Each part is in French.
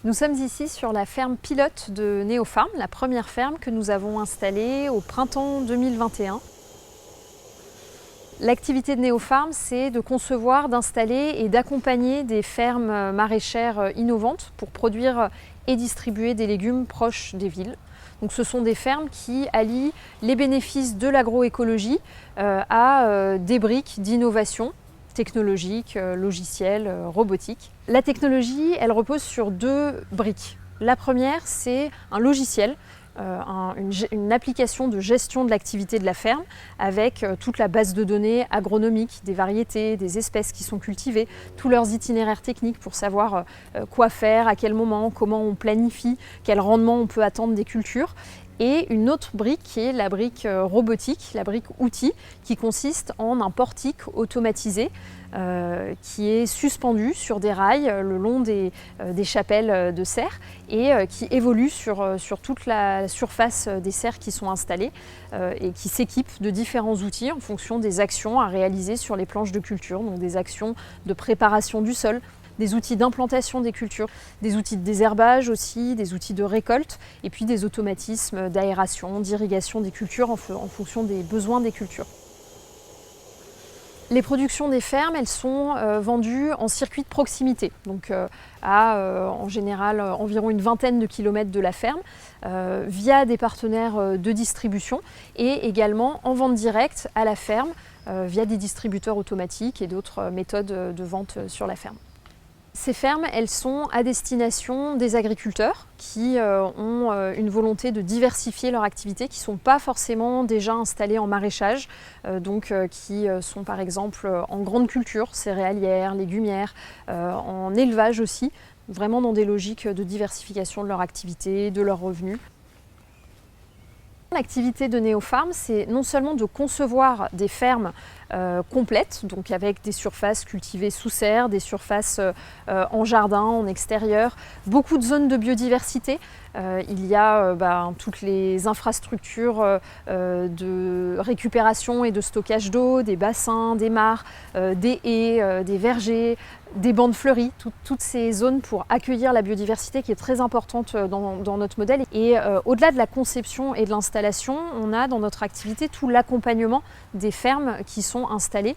Nous sommes ici sur la ferme pilote de Neofarm, la première ferme que nous avons installée au printemps 2021. L'activité de Neofarm, c'est de concevoir, d'installer et d'accompagner des fermes maraîchères innovantes pour produire et distribuer des légumes proches des villes. Donc ce sont des fermes qui allient les bénéfices de l'agroécologie à des briques d'innovation technologique, logicielle, robotique. La technologie, elle repose sur deux briques. La première, c'est un logiciel, une application de gestion de l'activité de la ferme avec toute la base de données agronomique, des variétés, des espèces qui sont cultivées, tous leurs itinéraires techniques pour savoir quoi faire, à quel moment, comment on planifie, quel rendement on peut attendre des cultures. Et une autre brique qui est la brique robotique, la brique outil, qui consiste en un portique automatisé qui est suspendu sur des rails le long des chapelles de serres et qui évolue sur toute la surface des serres qui sont installées et qui s'équipe de différents outils en fonction des actions à réaliser sur les planches de culture, donc des actions de préparation du sol, des outils d'implantation des cultures, des outils de désherbage aussi, des outils de récolte et puis des automatismes d'aération, d'irrigation des cultures en fonction des besoins des cultures. Les productions des fermes, elles sont vendues en circuit de proximité, donc en général environ une vingtaine de kilomètres de la ferme, via des partenaires de distribution et également en vente directe à la ferme via des distributeurs automatiques et d'autres méthodes de vente sur la ferme. Ces fermes, elles sont à destination des agriculteurs qui ont une volonté de diversifier leur activité, qui ne sont pas forcément déjà installés en maraîchage, qui sont par exemple en grande culture, céréalière, légumière, en élevage aussi, vraiment dans des logiques de diversification de leur activité, de leurs revenus. L'activité de Neofarm, c'est non seulement de concevoir des fermes complètes, donc avec des surfaces cultivées sous serre, des surfaces en jardin, en extérieur, beaucoup de zones de biodiversité. Il y a toutes les infrastructures de récupération et de stockage d'eau, des bassins, des mares, des haies, des vergers, des bandes fleuries, toutes ces zones pour accueillir la biodiversité qui est très importante dans notre modèle. Et au-delà de la conception et de l'installation, on a dans notre activité tout l'accompagnement des fermes qui sont installées.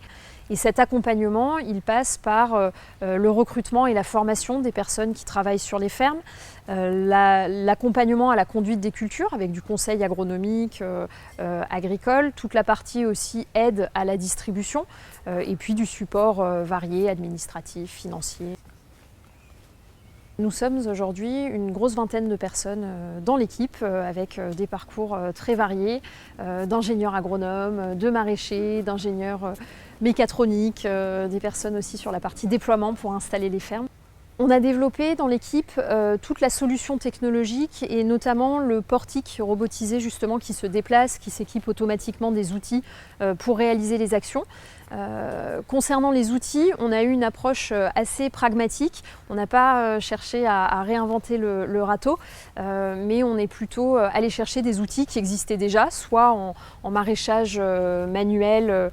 Et cet accompagnement, il passe par le recrutement et la formation des personnes qui travaillent sur les fermes, l'accompagnement à la conduite des cultures avec du conseil agronomique, agricole, toute la partie aussi aide à la distribution et puis du support varié, administratif, financier. Nous sommes aujourd'hui une grosse vingtaine de personnes dans l'équipe avec des parcours très variés, d'ingénieurs agronomes, de maraîchers, d'ingénieurs mécatroniques, des personnes aussi sur la partie déploiement pour installer les fermes. On a développé dans l'équipe toute la solution technologique et notamment le portique robotisé justement qui se déplace, qui s'équipe automatiquement des outils pour réaliser les actions. Concernant les outils, on a eu une approche assez pragmatique. On n'a pas cherché à réinventer le râteau, mais on est plutôt allé chercher des outils qui existaient déjà, soit en maraîchage manuel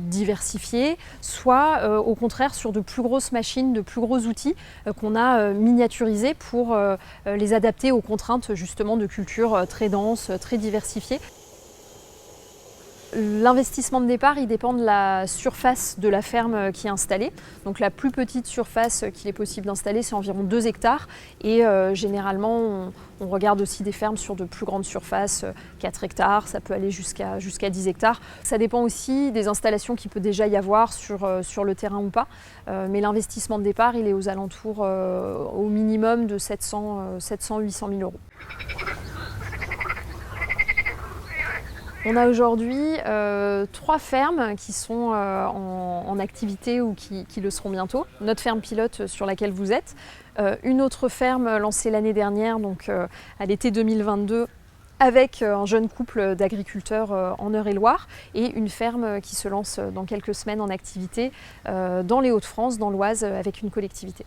diversifié, soit au contraire sur de plus grosses machines, de plus gros outils qu'on a miniaturisés pour les adapter aux contraintes justement de cultures très denses, très diversifiées. L'investissement de départ, il dépend de la surface de la ferme qui est installée. Donc la plus petite surface qu'il est possible d'installer, c'est environ 2 hectares. Et généralement, on regarde aussi des fermes sur de plus grandes surfaces, 4 hectares, ça peut aller jusqu'à 10 hectares. Ça dépend aussi des installations qu'il peut déjà y avoir sur le terrain ou pas. Mais l'investissement de départ, il est aux alentours au minimum de 700 800 000 euros. On a aujourd'hui 3 fermes qui sont en activité ou qui le seront bientôt. Notre ferme pilote sur laquelle vous êtes. Une autre ferme lancée l'année dernière, donc à l'été 2022, avec un jeune couple d'agriculteurs en Eure-et-Loir et une ferme qui se lance dans quelques semaines en activité dans les Hauts-de-France, dans l'Oise, avec une collectivité.